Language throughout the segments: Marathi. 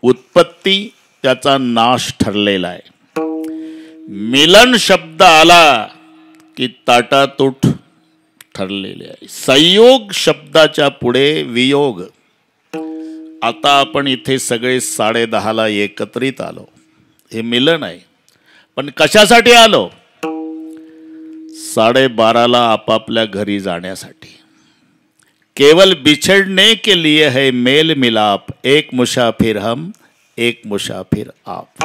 उत्पत्ती त्याचा नाश ठरलेला आहे. मिलन शब्द आला की ताटातूट ठरलेले आहे. संयोग शब्दाच्या पुढे वियोग. आता आपण इथे सगळे 10:30 एकत्रित आलो. हे मिलन आहे. पण कशासाठी आलो? 12:30 आपापल्या घरी जाण्यासाठी. केवल बिछड़ने के लिए है मेल मिलाप, एक मुसाफिर हम एक मुसाफिर आप.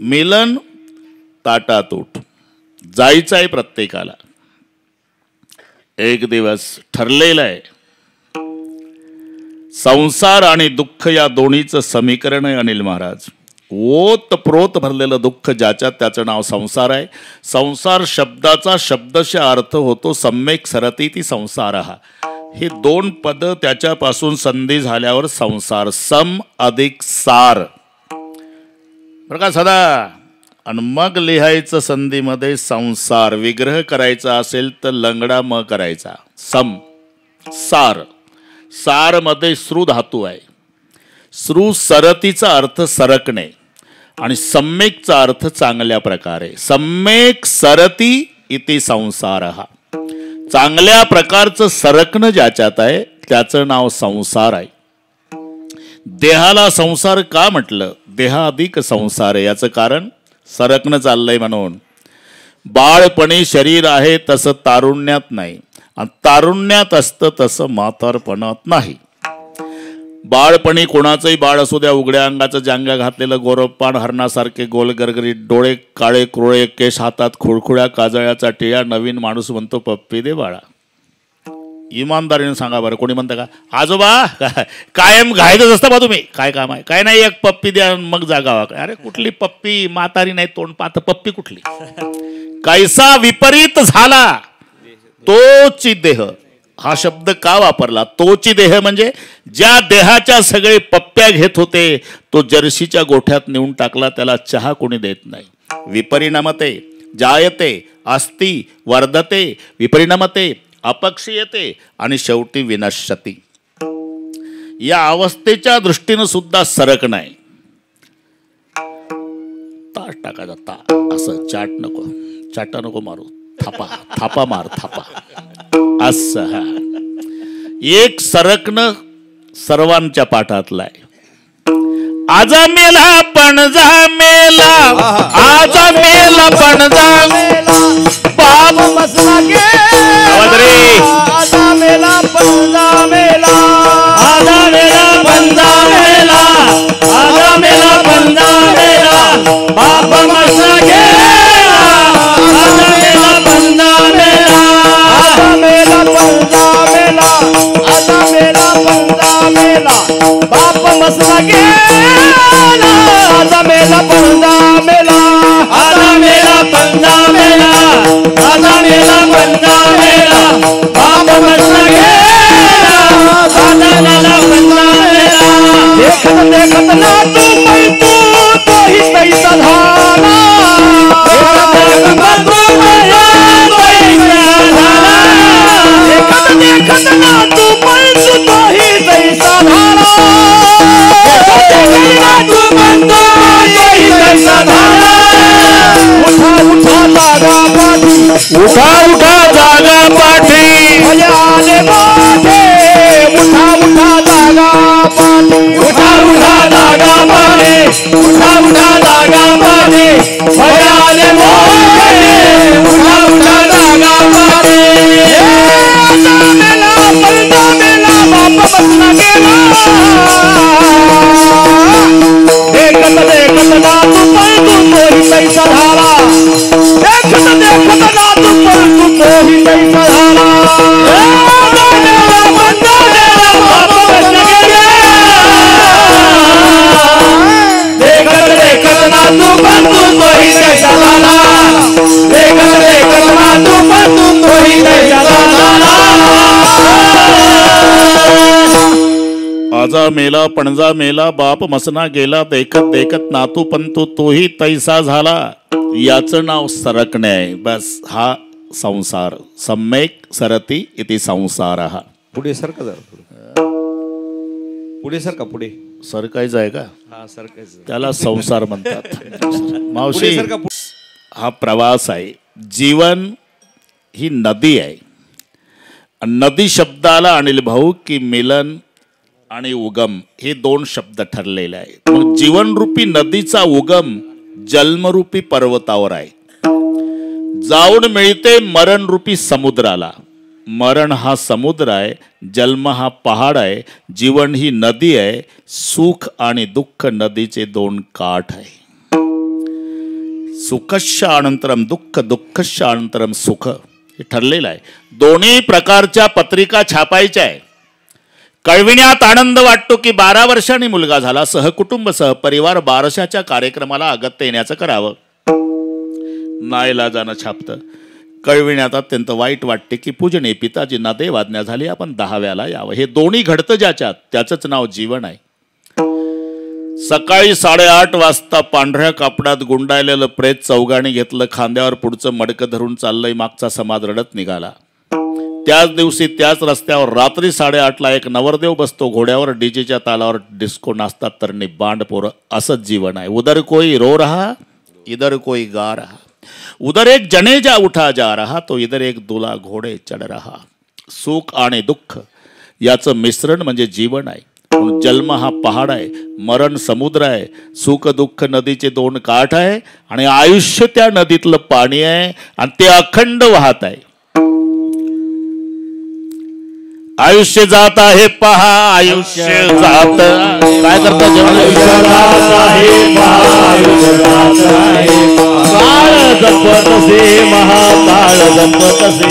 मिलन ताटातूट. जायचं आहे प्रत्येकाला. एक दिवस ठरलेलं आहे. संसार आणि दुःख या दोन्हीचं समीकरण आहे अनिल महाराज. ओतप्रोत भरलेलं दुःख ज्याच्यात त्याचं नाव संसार आहे. संसार शब्दाचा शब्दशः अर्थ होतो सम्यक सरती ती संसार. हे 2 पद त्याच्यापासून संधी झाल्यावर संसार. सम अधिक सार बरं का सदा. आणि मग लिहायचं संधीमध्ये संसार. विग्रह करायचा असेल तर लंगडा म करायचा. सम सार. सार मध्ये श्रू धातू आहे. श्रू सरतीचा अर्थ सरकणे आणि सम्यकचा अर्थ चांगल्या प्रकारे. सम्यक सरती इति संसार. चांगल्या प्रकारचं सरकणं ज्याच्यात आहे त्याचं नाव संसार आहे. देहाला संसार का म्हटलं? देहा अधिक संसार आहे. याचं कारण सरकणं चाललंय म्हणून. बाळपणी शरीर आहे तसं तारुण्यात नाही, आणि तारुण्यात असतं तसं म्हातारपणात नाही. बाळपणी कोणाचंही बाळ असू द्या, उघड्या अंगाचं जांगा घातलेलं गोरपान हरणासारखे गोल गरगरीत डोळे, काळे क्रोळे केस, हातात खुळखुळ्या काजळ्याचा टिळा. नवीन माणूस म्हणतो पप्पी दे बाळा. इमानदारीने सांगा बरं, कोणी म्हणतं का आजोबा कायम घायचंच असतं बा तुम्ही? काय काम आहे? काय नाही, एक पप्पी द्या मग जागावा. अरे कुठली पप्पी? म्हातारी नाही तोंड पाहत, पप्पी कुठली? कैसा विपरीत झाला तोची देह. हा शब्द का वापरला? तोची देह म्हणजे ज्या देहाच्या सगळे पप्प्या घेत होते तो जर्शीच्या गोठ्यात नेऊन टाकला. त्याला चहा कोणी देत नाही. विपरिणामते जायते अस्ति वर्धते विपरिणामते अपक्षीयते आणि शेवटी विनश्यती. या अवस्थेच्या दृष्टीनं सुद्धा सरक नाही. ताट टाकायचा ता असं. चाट नको, चाटा नको मारू. थापा थापा मार, थापा असं. एक सरकणं सर्वांच्या पाठातला आहे. आजा मेला पणजा मेला, आजा मेला पणजा मेला, बाप मसला गे आजा मेला पणजा मेला, आजा मेला पणजा मेला, आजा मेला पणजा मेला, बाप मसला गे आजा मेला पणजा मेला, आजा मेला पणजा मेला, आजा मेला पणजा मेला, बाप मसला गे आजा मेला पणजा मेला, आजा मेला पणजा मेला, आजा मेला पणजा मेला, बाप मसला गे आजा मेला पणजा मेला. देखत देखत ना तू पैतू तोही पैसा झाला, देखत देखत ना तू पैतू तोही पैसा झाला, उठा उठा जागा पाठी, आले मोठे उठा उठा जागा पाठी, उठा उठा जागा पाठी, उठा उठा जागा पाठी, आले मोठे उठा उठा जागा पाठी. मेला पलटा मेला बाप बसला गेला, देखत देखत ना तू पलटू तोही पैसा झाला, देखत देखत ना तू पलटू तोही पैसा झाला. देखत देखत ना तू पलटू तोही पैसा झाला, देखत देखत ना तू पलटू तोही पैसा झाला. आजा मेला पणजा मेला बाप मसना गेला, देखत देखत नातू पंतू तोही तैसा झाला. याचं नाव सरकणे आहे. बस हा संसार. सम्यक सरती इति संसार. पुढे सरका जरा, पुढे सरका, पुढे सरकायचं आहे का? हा सरकायचं, त्याला संसार म्हणतात. मावशी, हा प्रवास आहे. जीवन ही नदी आहे. नदी शब्दाला अनिल भाऊ की मिलन आणि उगम हे दोन शब्द ठरलेले आहेत. मग जीवनरूपी नदीचा उगम जन्मरूपी पर्वतावर आहे. जाऊन मिळते मरणरूपी समुद्राला. मरण हा समुद्र आहे, जन्म हा पहाड आहे, जीवन ही नदी आहे. सुख आणि दुःख नदीचे दोन काठ आहे. सुखस्य अनंतरम दुःख, दुःखस्य अनंतरम सुख हे ठरलेलं आहे. दोन्ही प्रकारच्या पत्रिका छापायच्या आहे. कळविण्यात आनंद वाटतो की 12 वर्षांनी मुलगा झाला, सहकुटुंब सहपरिवार बारशाच्या कार्यक्रमाला अगत्य येण्याचं करावं. नाईलाजानं छापतं. कळविण्यात अत्यंत वाईट वाटते की पूजनीय पिताजींना देवाज्ञा झाली, आपण 10व्याला यावं. हे दोन्ही घडतं ज्याच्यात त्याचंच नाव जीवन आहे. सकाळी 8:30 वाजता पांढऱ्या कापडात गुंडाळलेलं प्रेत चौघाने घेतलं, खांद्यावर पुढचं मडकं धरून चाललंय. मागचा समाज रडत निघाला. त्याच दिवशी त्याच रस्त्यावर रात्री 8:30ला एक नवरदेव बसतो घोड्यावर, डीजेच्या तालावर डिस्को नाचतात तरणी बांड पोरं. असंच जीवन आहे. उधर कोई रो रहा, इधर कोई गा रहा. उधर एक जनेजा उठा जा रहा, तो इधर एक दूल्हा घोडे चढ रहा. सुख आणि दुःख याचं मिश्रण म्हणजे जीवन आहे. जन्म हा पहाड आहे, मरण समुद्र आहे, सुख दुःख नदीचे दोन काठ आहे आणि आयुष्य त्या नदीतलं पाणी आहे आणि ते अखंड वाहत आहे. आयुष्य जात आहे पहा, आयुष्य जात. काय करता जेवण? काळ जपत से महाकाळ जपत से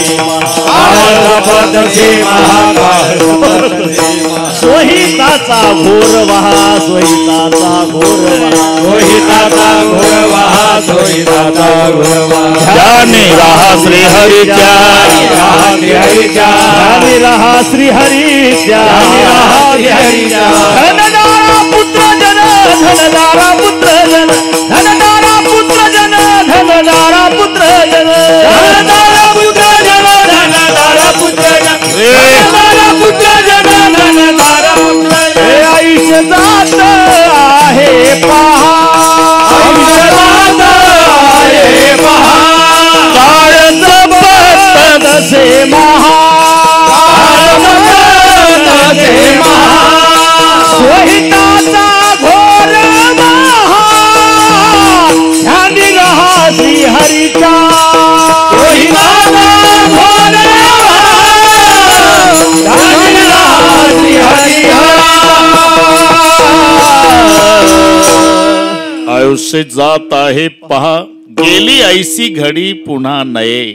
सोहिताचा घोर वहा, सोहिताचा घोर वहा, सोहिताचा घोर वहा, सोहिताचा घोर वहा. ध्यानी रहा श्री हरीच्या, ध्यानी रहा श्री हरीच्या, धनदारा पुत्र जन, धनदारा पुत्र जन, धनदारा पुत्र जन, धनदारा पुत्र जन, धनदारा पुत्र जन, धनदारा पुत्र जन, धनदारा पुत्र जन, धनदारा पुत्र जन. आयुष्य जात आहे पहा, आयुष्य जात आहे पहा. काळ जपत से महा, सोहिताचा घोर महा. ध्यानी रहा श्री हरीच्या, सोहिताचा घोर महा. ध्यानी रहा श्री हरीच्या. आयुष्य जात आहे पहा, गेली ऐसी घडी पुन्हा नये.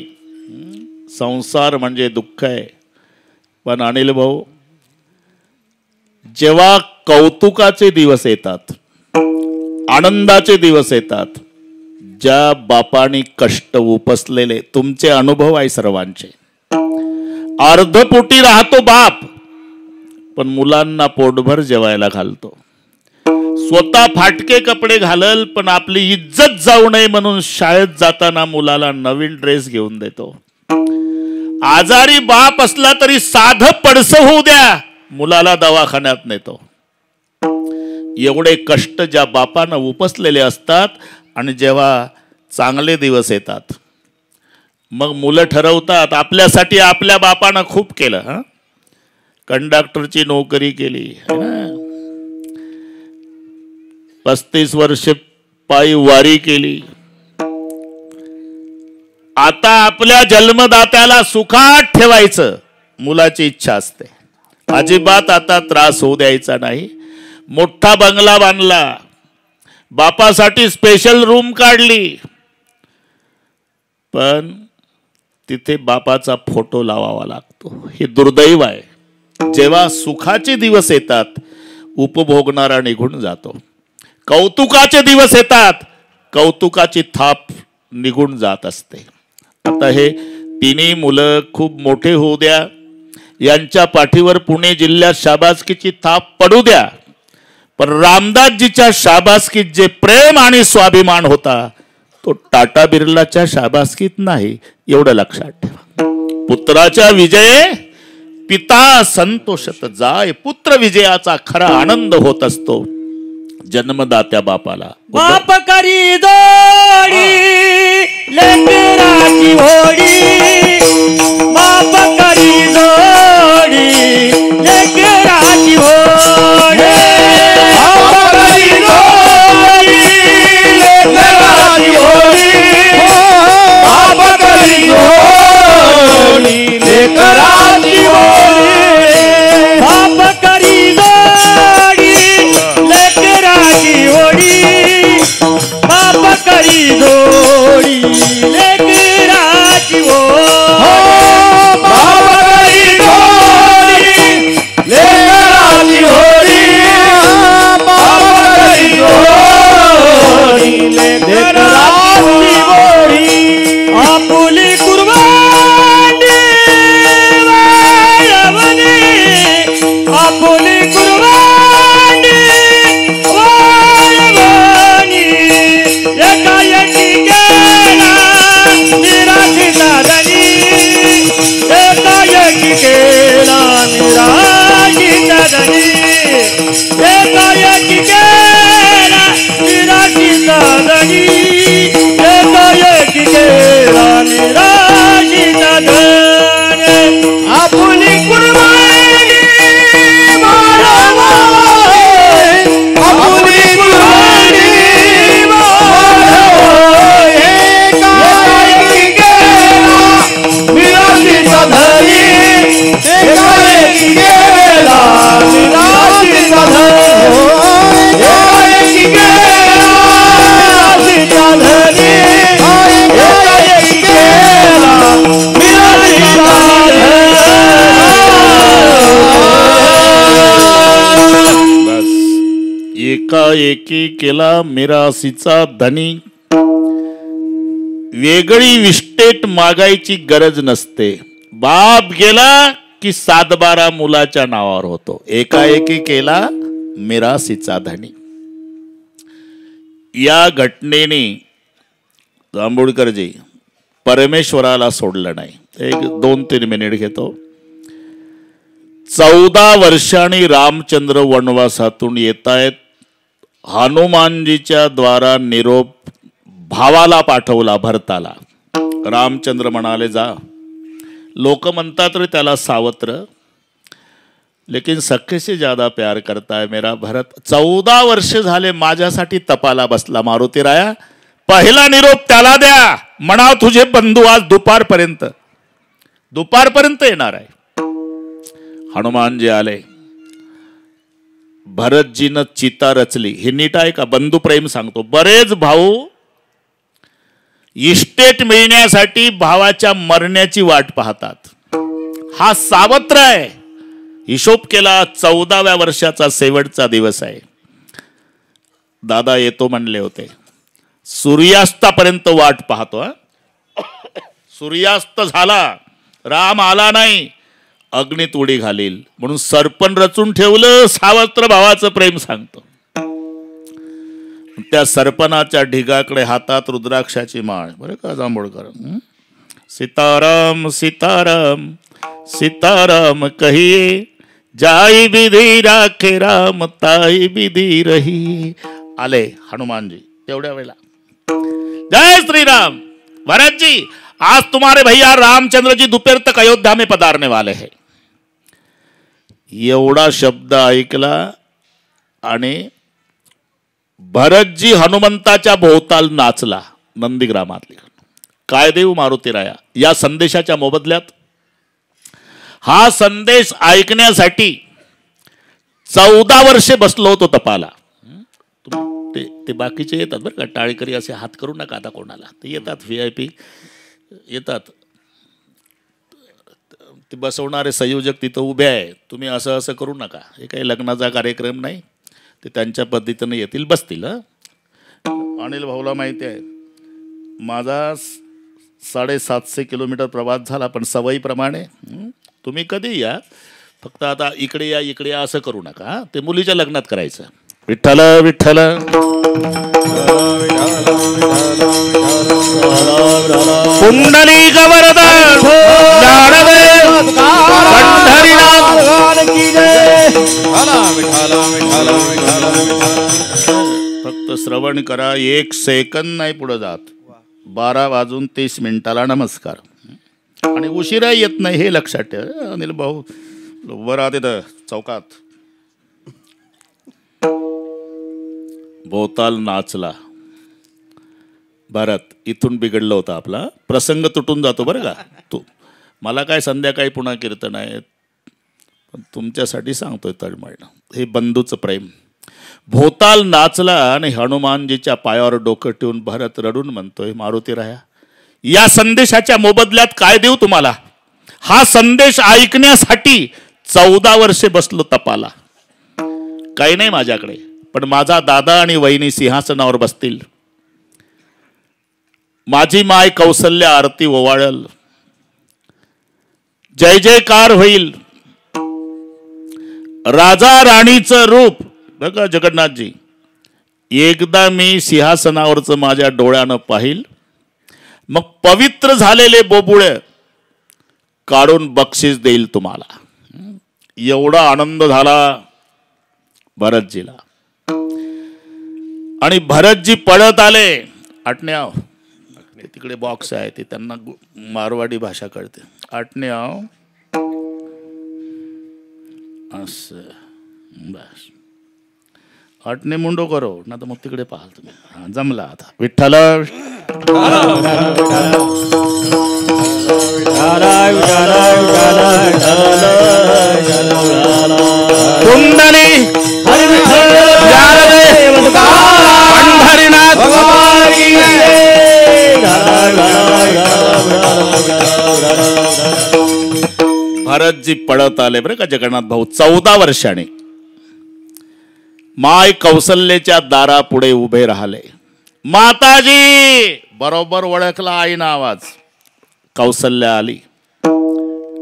संसार म्हणजे दुःख आहे. पण अनिल भाऊ, जेव्हा कौतुकाचे दिवस येतात, आनंदाचे दिवस येतात, ज्या बापानी कष्ट उपसलेले, तुमचे अनुभव आहे सर्वांचे. अर्धपोटी राहतो बाप, पण मुलांना पोटभर जेवायला घालतो. स्वतः फाटके कपडे घालल, पण आपली इज्जत जाऊ नये म्हणून शाळेत जाताना मुलाला नवीन ड्रेस घेऊन देतो. आजारी बाप असला तरी साधं पडसं होऊ द्या, मुलाला दवाखान्यात नेतो. एवढे कष्ट ज्या बापानं उपसलेले असतात. आणि जेव्हा चांगले दिवस येतात, मग मुलं ठरवतात आपल्यासाठी आपल्या बापानं खूप केलं. हा, कंडक्टरची नोकरी केली, 35 वर्ष पायी वारी केली. आता आपल्या जन्मदात्याला सुखात ठेवायचं मुलाची इच्छा असते. अजिबात आता त्रास होऊ द्यायचा नाही. मोठा बंगला बांधला, बापासाठी स्पेशल रूम काढली, पण तिथे बापाचा फोटो लावावा लागतो. हे दुर्दैव आहे. जेव्हा सुखाचे दिवस येतात, उपभोगणारा निघून जातो. कौतुकाचे दिवस येतात, कौतुकाची थाप निघून जात असते. आता हे तिन्ही मुलं खूप मोठे होऊ द्या, यांच्या पाठीवर पुणे जिल्ह्यात शाबासकीची थाप पडू द्या. पण रामदासजीच्या शाबासकीत जे प्रेम आणि स्वाभिमान होता, तो टाटा बिर्लाच्या शाबासकीत नाही, एवढं लक्षात ठेवा. पुत्राच्या विजये पिता संतोषत जाय, पुत्र विजयाचा खरा आनंद होत असतो जन्मदात्या बापाला. बाप करी जोडी लेकराची होडी, बाप करी जोडी लेकराची होडी, बाप करी जोडी लेकराची होडी, बाप करी जोडी लेकराची होडी, बाप करी जोडी लेकराची होडी, बाप करी जोडी लेकराची होडी, बाप करी जोडी लेकराची होडी, बाप करी जोडी लेकराची होडी. आपुली कुर्बानी वाळवणी, आपुली कुर्बानी वाळवणी, एकाएकी गेला निराशीचा धनी, एकाएकी गेला निराशीचा धनी, एकाएकी गेला निराशीचा धनी, एकाएकी गेला निराशीचा धनी. आपुली कुर्बानी वाळवणी, आपुली कुर्बानी वाळवणी, एकाएकी गेला निराशीचा धनी, एकाएकी गेला निराशीचा धनी, एकाएकी गेला निराशीचा धनी, एकाएकी गेला निराशीचा धनी. बस एकाएकी केला मिरासीचा धनी. वेगळी विस्टेट मागायची गरज नसते. बाप गेला की 7-12 मुलाच्या नावावर होतो. एकाएकी केला मिरासीचा धनी. या घटनेने जांभूळकरजी परमेश्वराला सोडलं नाही. एक 2-3 मिनिट घेतो. 14 वर्षांनी रामचंद्र वनवासातून येतायत. हनुमानजीच्या द्वारा निरोप भावाला पाठवला, भरताला. रामचंद्र म्हणाले जा. लोक म्हणतात रे त्याला सावत्र, लेकिन सख्खे से ज्यादा प्यार करता है मेरा भरत. 14 वर्ष झाले माझ्यासाठी तपाला बसला. मारुतीराया पहिला निरोप त्याला द्या. म्हणा तुझे बंधू आज दुपारपर्यंत येणार आहे. हनुमानजी आले. भरतजीनं चिता रचली. हे नीट आहे का? बंधू प्रेम सांगतो. बरेच भाऊ इस्टेट मिळण्यासाठी भावाच्या मरण्याची वाट पाहतात. हा सावत्र आहे. हिशोब केला 14व्या वर्षाचा शेवटचा दिवस आहे. दादा येतो म्हणले होते. सूर्यास्तापर्यंत वाट पाहतो. सूर्यास्त झाला, राम आला नाही, अग्नीत उडी घालील म्हणून सरपण रचून ठेवलं. सावत्र भावाचं प्रेम सांगतो. त्या सरपणाच्या ढिगाकडे हातात रुद्राक्षाची माळ. बरं का जांभूळकर? सीताराम सीताराम सीताराम कहिए, जाई विधी राखे राम ताई विधी रही. आले हनुमानजी तेवढ्या वेळेला. जय श्रीराम. भरत जी आज तुम्हारे भैया रामचंद्र जी दोपहर तक अयोध्या में पधारने वाले हैं. एवढा शब्द ऐकला आणि भरतजी हनुमंताच्या भोवताल नाचला. नंदीग्रामातली. काय देऊ मारुतीराया या संदेशाच्या मोबदल्यात? हा संदेश ऐकण्यासाठी 14 वर्षे बसलो होतो तपाला. ते बाकीचे येतात बरं का, टाळेकरी असे हात करू नका आता कोणाला. ते येतात VIP येतात. ते बसवणारे संयोजक तिथं उभे आहे. तुम्ही असं असं करू नका. हे काही लग्नाचा कार्यक्रम नाही. ते त्यांच्या पद्धतीनं येतील, बसतील. अनिल भाऊला माहिती आहे माझा 750 किलोमीटर प्रवास झाला, पण सवयीप्रमाणे तुम्ही कधी या, फक्त आता इकडे या असं करू नका. ते मुलीच्या लग्नात करायचं. विठ्ठल विठ्ठल पुंडलिक वरद पंढरीनाथ फक्त श्रवण करा, 1 सेकंद नाही पुढे जात. 12:30 नमस्कार. आणि उशिरा येत नाही हे लक्षात ठेव. अनिल भाऊ वर तिथं चौकात. भोवताल नाचला. भारत इथून बिघडलं होतं आपला प्रसंग तुटून जातो बरं का. तू मला काय संध्याकाळी पुन्हा कीर्तन आहे, पण तुमच्यासाठी सांगतोय तळमळणं. हे बंधूचं प्रेम. भोवताल नाचला आणि हनुमानजीच्या पायावर डोकं ठेवून भरत रडून म्हणतोय, मारुती राया, या संदेशाच्या मोबदल्यात काय देऊ तुम्हाला? हा संदेश ऐकण्यासाठी 14 वर्षे बसलो तपाला. काही नाही माझ्याकडे, पण माझा दादा आणि वहिनी सिंहासनावर बसतील. माझी माय कौसल्या आरती ओवाळल. जय जयकार होईल. राजा राणीचं रूप बघा जगन्नाथजी, एकदा मी सिंहासनावरचं माझ्या डोळ्यानं पाहिल, मग पवित्र झालेले बोबुळे काढून बक्षीस देईल तुम्हाला. एवढा आनंद झाला भरतजीला. आणि भरतजी पळत आले. आटण्याव तिकडे बॉक्स आहे, ते त्यांना मारवाडी भाषा कळते. आटण्याव असं बस, आटणे मुंडो करो ना, तर मग तिकडे पाहाल तुम्ही. हा जमला आता. विठ्ठल कुंडली पंढरीनाथ भरतजी पळत आले बरं का जगन्नाथ भाऊ. 14 वर्षाने माय कौसल्याच्या दारा पुढे उभे राहिले. माताजी बरोबर ओळखला आईना आवाज. कौसल्या आली.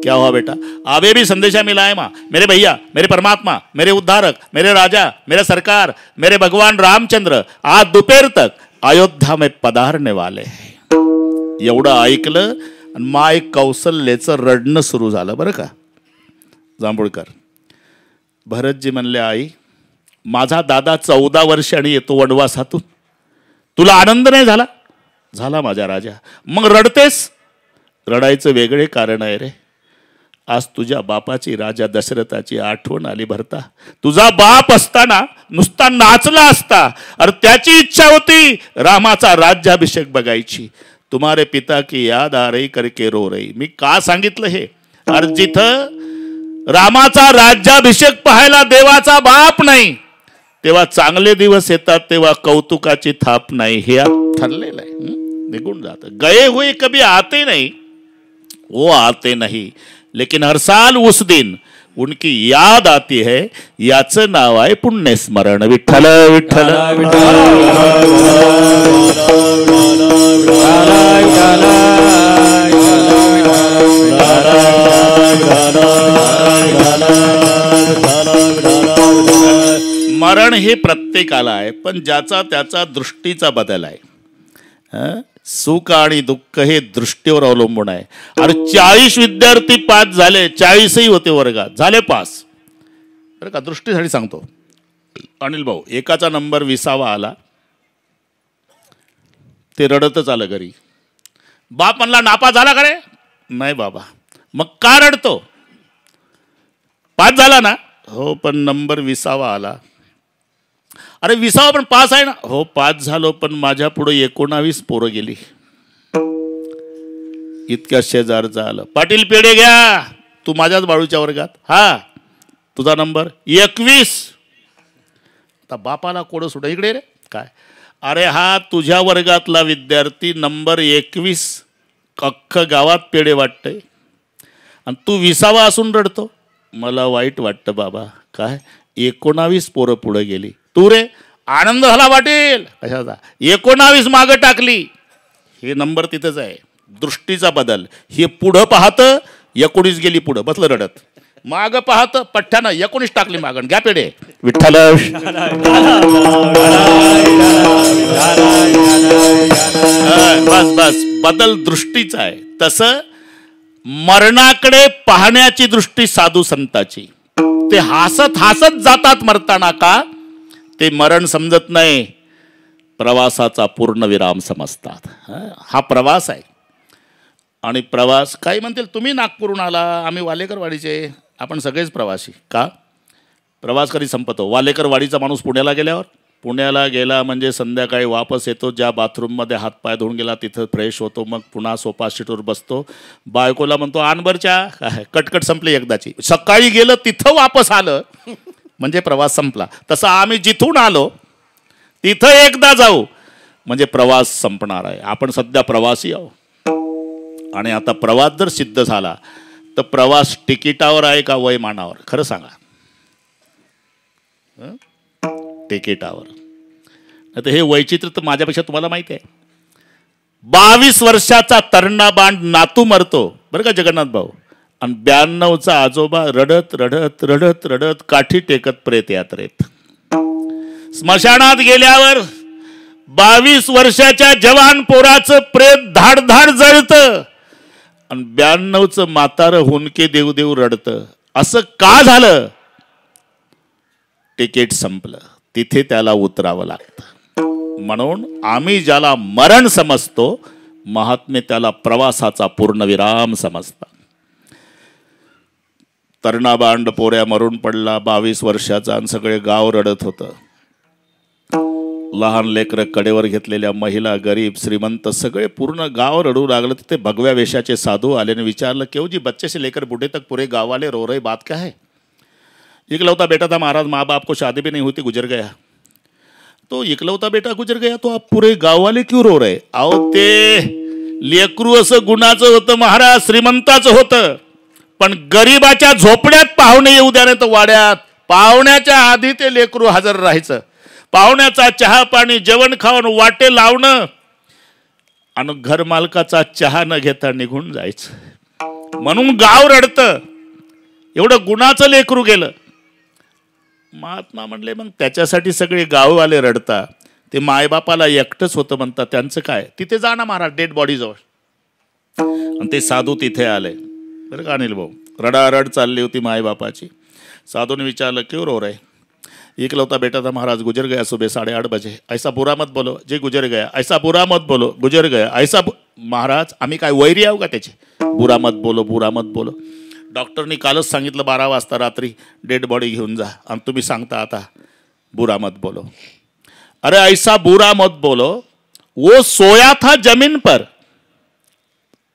क्या हुआ बेटा? अभी भी संदेशा मिला है माँ, मेरे भैया, मेरे परमात्मा, मेरे उद्धारक, मेरे राजा, मेरे सरकार, मेरे भगवान रामचंद्र आज दोपहर तक अयोध्या में पधारने वाले हैं. एवढं ऐकलं आणि माय कौसल्याचं रडणं सुरू झालं बरं का. जांभूळकर भरतजी म्हणले, आई माझा दादा 14 वर्षांनी येतो वनवासातून, तुला आनंद नाही झाला? झाला माझ्या राजा. मग रडतेस? रडायचं वेगळे कारण आहे रे. आज तुझ्या बापाची, राजा दशरथाची आठवण आली भरता. तुझा बाप असताना नुसता नाचला असता, अरे त्याची इच्छा होती रामाचा राज्याभिषेक बघायची. तुम्हारे पिता की याद आ रही करके रो रही. मी का सांगितलं हे? अरे जिथं रामाचा राज्याभिषेक पाहायला देवाचा बाप नाही, तेव्हा चांगले दिवस येतात, तेव्हा कौतुकाची थाप नाही. हे ठरलेलं आहे. निघून जात. गए हुए कभी आते नहीं, वो आते नहीं, लेकिन हर साल उस दिन उनकी याद आती है. याचं नाव आहे पुण्यस्मरण. विठ्ठल विठ्ठल. मरण हे प्रत्येकाला आहे, पण ज्याचा त्याचा दृष्टीचा बदल आहे. सुख आणि दुःख हे दृष्टीवर अवलंबून आहे. अरे 40 विद्यार्थी पास झाले, 40ही होते वर्गात, झाले पास बरं का. दृष्टीसाठी सांगतो. अनिल भाऊ एकाचा नंबर 20वा आला, ते रडतच आलं घरी. बाप म्हणला नापास झाला का रे? नाही बाबा. मग का रडतो? पास झाला ना? हो, पण नंबर 20वा आला. अरे 20वा पण पास आहे ना? हो पास झालो, पण माझ्या पुढे 19 पोरं गेली. इतक्या शेजारचं आलं. पाटील पेढे घ्या, तू माझ्याच बाळूच्या वर्गात. हा तुझा नंबर 21. आता बापाला कोड सुट इकडे रे काय? अरे हा तुझ्या वर्गातला विद्यार्थी नंबर 21, अख्खं गावात पेढे वाटतंय, आणि तू 20वा असून रडतो. मला वाईट वाटतं बाबा. काय 19 पोरं पुढे गेली, तू रे आनंद झाला वाटेल कशाचा? 19 मागं टाकली. हे नंबर तिथंच आहे. दृष्टीचा बदल. हे पुढं पाहतं 19 गेली पुढं, बसलं रडत. माग पाहतं पठ्ठ्यानं 19 टाकली मागण. घ्या पेढे. विठ्ठल. बस बस, बदल दृष्टीचा आहे. तसं मरणाकडे पाहण्याची दृष्टी साधू संताची. ते हसत हसत जातात मरताना. का? ते मरण समजत नाही. प्रवासाचा पूर्णविराम समजतात. हा प्रवास आहे. आणि प्रवास काही म्हणतील तुम्ही नागपूरहून आला, आम्ही वालेकरवाडीचे, आपण सगळेच प्रवासी. का? प्रवास कधी संपतो? वालेकरवाडीचा माणूस पुण्याला गेला म्हणजे संध्याकाळी वापस येतो, ज्या बाथरूममध्ये हातपाय धुवून गेला तिथं फ्रेश होतो, मग पुन्हा सोफा सीटवर बसतो, बायकोला म्हणतो आणबरच्या, कटकट संपली एकदाची. सकाळी गेलं तिथं वापस आलं म्हणजे प्रवास संपला. तसं आम्ही जिथून आलो तिथं एकदा जाऊ म्हणजे प्रवास संपणार आहे. आपण सध्या प्रवासी आहोत. आणि आता प्रवास जर सिद्ध झाला तर प्रवास तिकिटावर आहे का वयमानावर? खरं सांगा. तिकिटावर. आता हे वैचित्र्य तर माझ्यापेक्षा तुम्हाला माहिती आहे. 22 वर्षाचा तरणा बांड नातू मरतो बरं का जगन्नाथ भाऊ, आणि 92चा आजोबा रडत रडत रडत रडत काठी टेकत प्रेत यात्रेत. स्मशानात गेल्यावर 22 वर्षाच्या जवान पोराचं प्रेत धाड धाड जळतं आणि 92चं म्हातारं हुंदके देऊ देऊ रडतं. असं का झालं? तिकीट संपलं. तिथे त्याला उतरावं लागतं. म्हणून आम्ही ज्याला मरण समजतो, महात्मे त्याला प्रवासाचा पूर्णविराम समजतात. तरुणाबांड पोऱ्या मरून पडला 22 वर्षाचा आणि सगळे गाव रडत होतं. लहान लेकरं, कडेवर घेतलेल्या महिला, गरीब श्रीमंत सगळे पूर्ण गाव रडू लागलं. तिथे भगव्या वेशाचे साधू आले आणि विचारलं, क्यों जी बच्चे से लेकर बूढ़े तक पूरे गाँव वाले रो रहे, बात क्या है? इकलौता बेटा था महाराज, माँ बाप को शादी भी नहीं होती, गुजर गया. तो इकलौता बेटा गुजर गया तो आप पूरे गाव वाले क्यों रो रहे? अहो ते लेकरू असं गुणाचं होतं महाराज, श्रीमंताचं होतं, पण गरीबाच्या झोपड्यात पाहुणे येऊ द्या नाही तर वाड्यात पाहुण्याच्या आधी ते लेकरू हजर राहायचं. पाहुण्याचा चहा पाणी जेवण खाऊन वाटे लावणं आणि घर मालकाचा चहा न घेता निघून जायचं. म्हणून गाव रडतं. एवढं गुणाचं लेकरू गेलं. महात्मा म्हणले मग त्याच्यासाठी सगळे गाववाले रडतात, ते मायबापाला एकटंच होतं म्हणतात, त्यांचं काय? तिथे जा ना महाराज डेड बॉडी जवळ. आणि ते साधू तिथे आले बरं का अनिल भाऊ. रडारड चालली होती मायबापाची. साधूने विचारलं क्यों रो रहे? इकलौता बेटा था महाराज, गुजर गया सुबह 8:30 बजे. ऐसा बुरा मत बोलो. जे गुजर गया. ऐसा बुरा मत बोलो. गुजर गया. ऐसा महाराज आम्ही काय वैरी आहो का त्याचे? बुरा मत बोलो, बुरा मत बोलो. डॉक्टरनी कालच सांगितलं 12 वाजता रात्री डेड बॉडी घेऊन जा, आणि तुम्ही सांगता आता बुरा मत बोलो. अरे ऐसा बुरा मत बोलो, वो सोया था जमीन पर.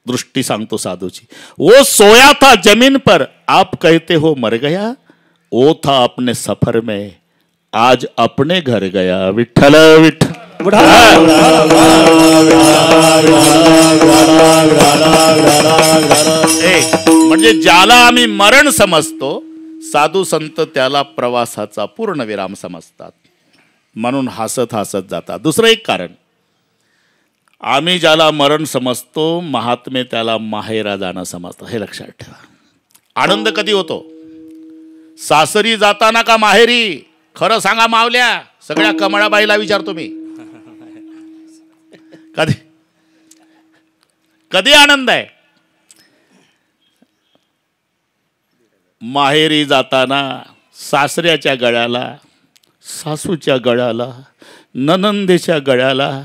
दृष्टि सांगतो साधूची. वो सोया था जमीन पर, आप कहते हो मर गया. वो था अपने सफर में, आज अपने घर गया. विठ्ठल विठ्ठल. म्हणजे ज्याला आम्ही मरण समजतो, साधू संत त्याला प्रवासाचा पूर्णविराम समजतात. म्हणून हसत हसत जातात. दुसरं एक कारण, आम्ही ज्याला मरण समजतो, महात्मे त्याला माहेरा जाणं समजतं. हे लक्षात ठेवा. आनंद कधी होतो? सासरी जाताना का माहेरी? खरं सांगा मावल्या, सगळ्या कमळाबाईला विचारतो मी. कधी कधी आनंद आहे? माहेरी जाताना सासऱ्याच्या गळ्याला, सासूच्या गळ्याला, ननंदेच्या गळ्याला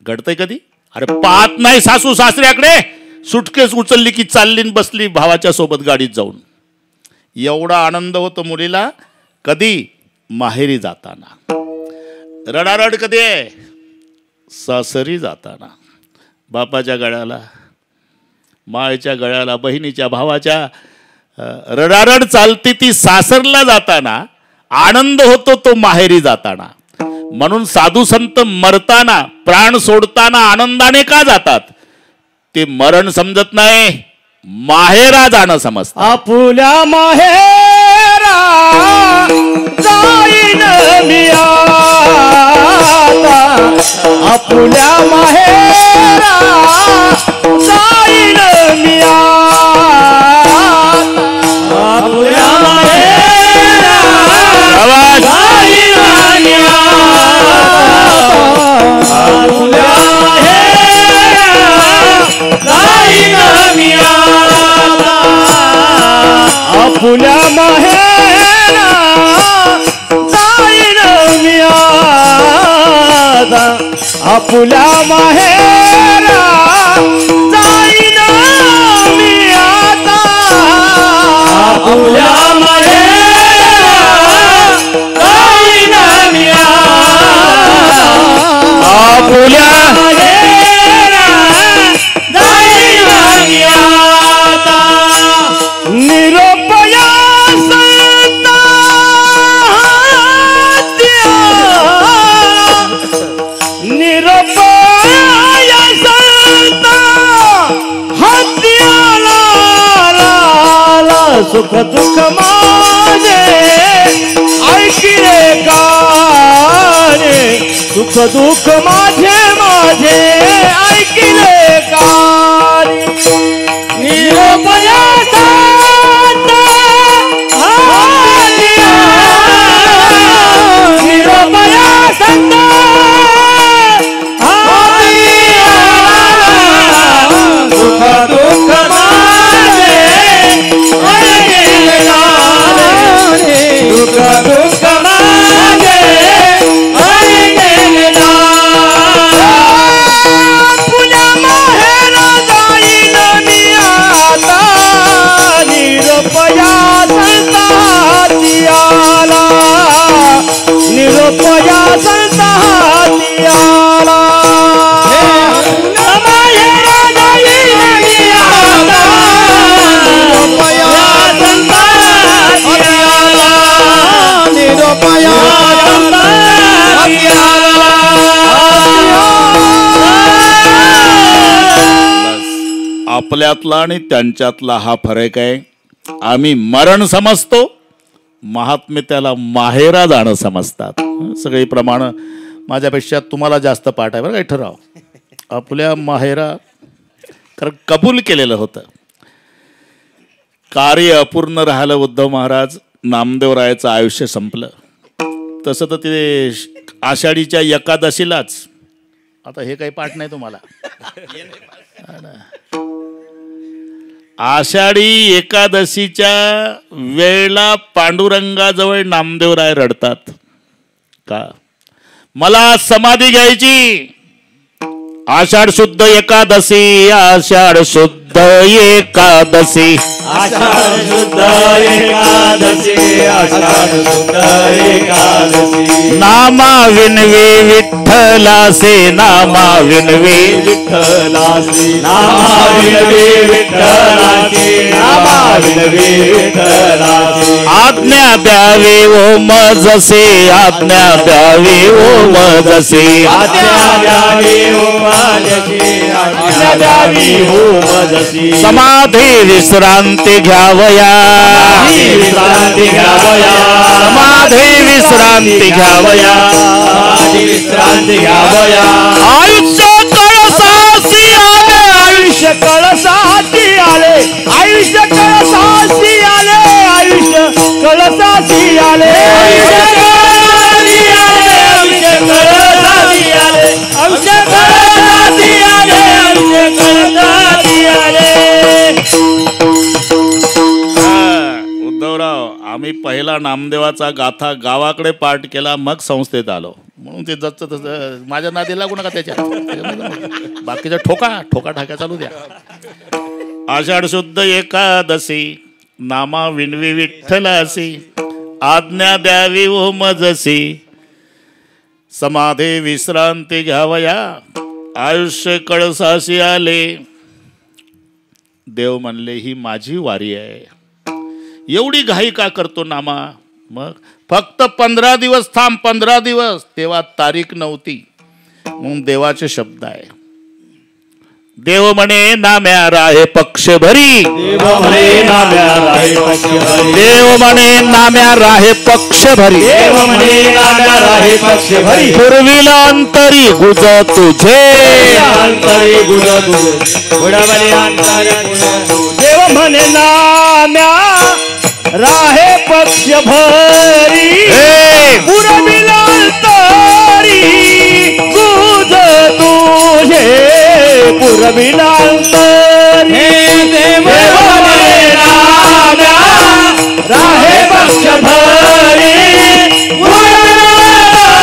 घडतंय कधी? अरे पाहत नाही सासू सासऱ्याकडे, सुटकेस उचलली की चालली बसली भावाच्या सोबत गाडीत जाऊन. एवढा आनंद होतो मुलीला. कधी? माहेरी जाताना. रडारड कधी आहे? सासरी जाताना. बापाच्या गळ्याला, मायच्या गळ्याला, बहिणीच्या, भावाच्या रडारड चालती ती सासरला जाताना. आनंद होतो तो माहेरी जाताना. म्हणून साधू संत मरताना, प्राण सोडताना आनंदाने का जातात? ते मरण समजत नाही, माहेरा जाणं समजतं. आपुल्या माहेरा जाईन मी आता. आपुल्या माहेरा जाईन मी आता. आपुल्या माहेरा जाईन मी आता. आपुल्या माहेरा जाईन मी आता. आपुल्या माहेरा जाईन मी आता. आपुल्या माहेरा जाईन मी आता आपुल्या माहेरा जाईन मी आता आपुल्या माहेरा जाईन मी आता निरोपया संता निरोपया संता हत्याला सुख दुःख माझे ऐकिले काने सुख दुःख माझे माझे ऐकिले काने निरोपया संता निरोपया संता सुख दुःख माझे ऐकिले काने सुख दुःख माझे ऐकिले पुण्या माहेरा जाईन मी आता निरोपया संता हाती आला निरोपया संता हाती आला माहेरा जाईन मी आता निरोपया संता हाती आला निरोपया संता हाती आला आपल्यातला आणि त्यांच्यातला हा फरक आहे. आम्ही मरण समजतो, महात्मे त्याला माहेरा जाणं समजतात. सगळी प्रमाण माझ्यापेक्षा तुम्हाला जास्त पाठ आहे बरं काय ठराव. आपल्या माहेरा कारण कबूल केलेलं होतं. कार्य अपूर्ण राहिलं उद्धव महाराज. नामदेवरायाचं आयुष्य संपलं. तसं तर ते आषाढीच्या एकादशीलाच आता हे काही पाठ नाही तुम्हाला. आषाढी एकादशीच्या वेळेला पांडुरंगाजवळ नामदेवराय रडतात का मला समाधी घ्यायची. आषाढ शुद्ध एकादशी आषाढ शुद्ध एकादशी आषाढ शुद्ध एकादशी आषाढ शुद्ध एकादशी नामा विनवी विठ्ठलासे नामा विनवी विठ्ठलासी नामा विनवी विठ्ठलासी नामा विनवी विठ्ठलासी आज्ञा द्यावी ओ मजसे आज्ञा द्यावी ओ मजसे आज्ञा द्यावी ओ मजसे आज्ञा द्यावी ओ मजसे समाधी विश्रांती घ्यावया विश्रांती घ्यावया समाधी विश्रांती घ्यावया विश्रांती घ्यावया आयुष्य कळसासी आले आयुष्य कळसाची आले आयुष्य कळसाची आले आयुष्य कळसाची आले आयुष्य कळसाची आले आयुष्य कळसाची आले आयुष्य कळसाची आले आयुष्य कळसाची आले. उद्धवराव आम्ही पहिला नामदेवाचा गाथा गावाकडे पाठ केला मग संस्थेत आलो म्हणून ते जसं तसं माझ्या नादी लागू नका त्याच्या बाकीचा ठोका ठोका ठाक्या चालू द्या. आषाढ शुद्ध एकादशी नामा विनवी विठ्ठलासी आज्ञा द्यावी ओ मजसी समाधी विश्रांती घ्यावया आयुष्य कळसाशी आले. देव म्हणले ही माझी वारी आहे. एवढी घाई का करतो नामा. मग फक्त 15 दिवस थांब 15 दिवस. तेव्हा तारीख नव्हती म्हणून देवाचे शब्द आहे. देव म्हणे नाम्या राहे पक्ष भरी देव म्हणे नाम्या राहे पक्ष भरी देव म्हणे नाम्या राहे पक्ष भरी देव म्हणे नाम्या राहे पक्ष भरी पूर्वीला अंतरी गुज तुझे अंतरी गुज तुझे गुडवले अंतरी गुज देव म्हणे नाम्या राहे पक्ष भरी पूर्वीला अंतरी गुज तुझे पूर्वीला अंतरी देव म्हणे नाम्या राहे पक्ष भरी पूर्वीला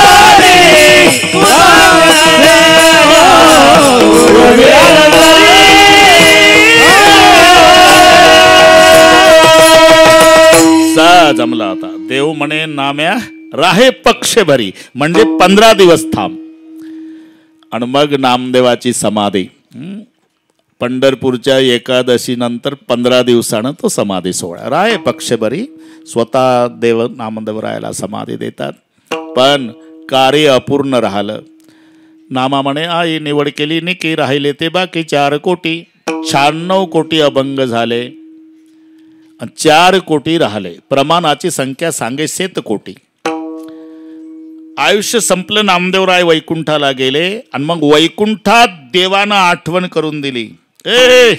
अंतरी जमला होता. देव म्हणे नाम्या राहे पक्षभरी, म्हणजे 15 दिवस थांब. आणि मग नामदेवाची समाधी. पंढरपूरच्या एकादशी नंतर 15 दिवसानं तो समाधी सोहळा. राहे पक्षभरी स्वतः देव नामदेवरायाला समाधी देतात. पण कार्य अपूर्ण राहिलं. नामा म्हणे आई निवड केली निकी, राहिले ते बाकी 4 कोटी. 96 कोटी अभंग झाले, 4 कोटी राहिले. प्रमाणाची संख्या सांगे 7 कोटी. आयुष्य संपलं. नामदेवराय वैकुंठाला गेले. आणि मग वैकुंठात देवानं आठवण करून दिली. ए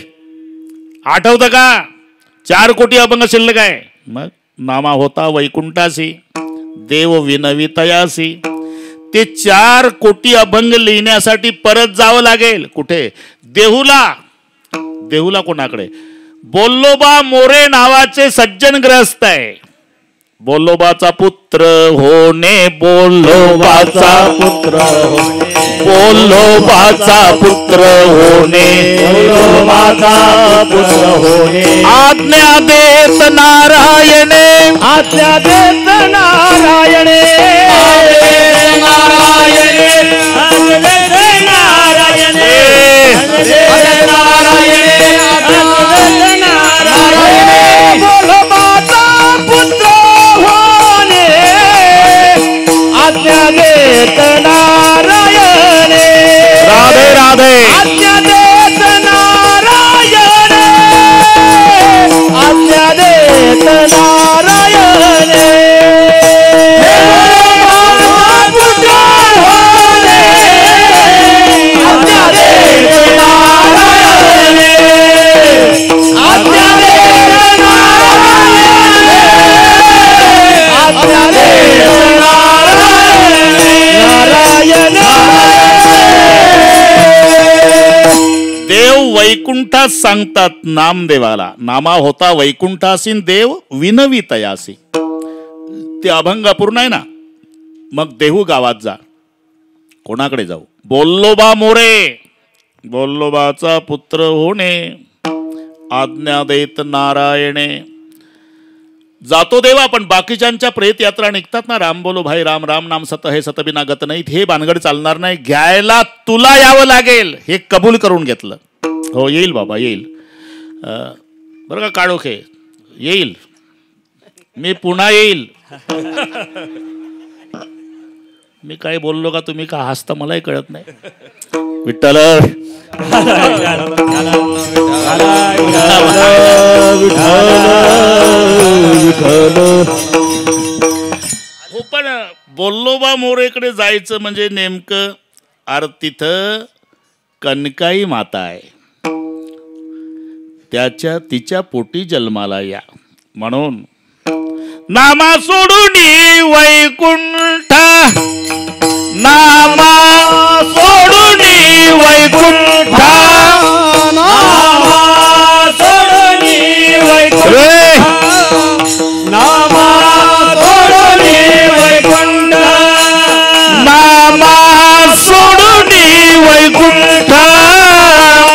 आठवतं का 4 कोटी अभंग शिल्लक आहे. मग नामा होता वैकुंठासी, देव विनवितयासी. ते 4 कोटी अभंग लिहिण्यासाठी परत जावं लागेल. कुठे? देहूला. देहूला कोणाकडे? बोल्लोबा मोरे नावाचे सज्जन ग्रस्त आहे. बोल्लोबाचा पुत्र होणे, बोल्लोबाचा पुत्र होणे, बोल्लोबाचा पुत्र होणे, बोल्लोबाचा पुत्र होणे. आज्ञा देत नारायणे, आज्ञा देत नारायणे, नारायणे, नारायणे, नारायणे, बोल्लोबाचा पुत्र होणे, आज्ञा देत नारायणे. राधे राधे. आज्ञा देत नारायणे, आज्ञा देत नारायणे. पुत्र होणे, आज्ञा देत नारायणे, आज्ञा देत नारायणे, आज्ञा देत नारायण. देव वैकुंठात सांगतात नामदेवाला, नामा होता वैकुंठासी, देव विनवितयासी. ते अभंग अपूर्ण आहे ना. मग देहू गावात जा. कोणाकडे जाऊ? बोल्लोबा मोरे, बोल्लोबाचा पुत्र होणे, आज्ञा देत नारायणे. जातो देवा. पण बाकीच्यांच्या प्रेत यात्रा निघतात ना, राम बोलो भाई राम, राम नाम सत हे सतबिना गत नाहीत. हे भानगड चालणार नाही. घ्यायला तुला यावं लागेल. हे कबूल करून घेतलं. हो येईल बाबा येईल. बरं का काळोखे येईल. मी पुन्हा येईल. मी काय बोललो का तुम्ही का हसता मलाही कळत नाही. विठ्ठल हो. पण बोल्लोबा मोरेकडे जायचं म्हणजे नेमकं तिथं कनकाई माता आहे. तिच्या पोटी जन्माला या. म्हणून नामा सोडून वैकुंठ, नामा सोडून वैकुंठ, नामा सोडून वैकुंठ, नामा सोडून वैकुंठ, नामा सोडून वैकुंठ,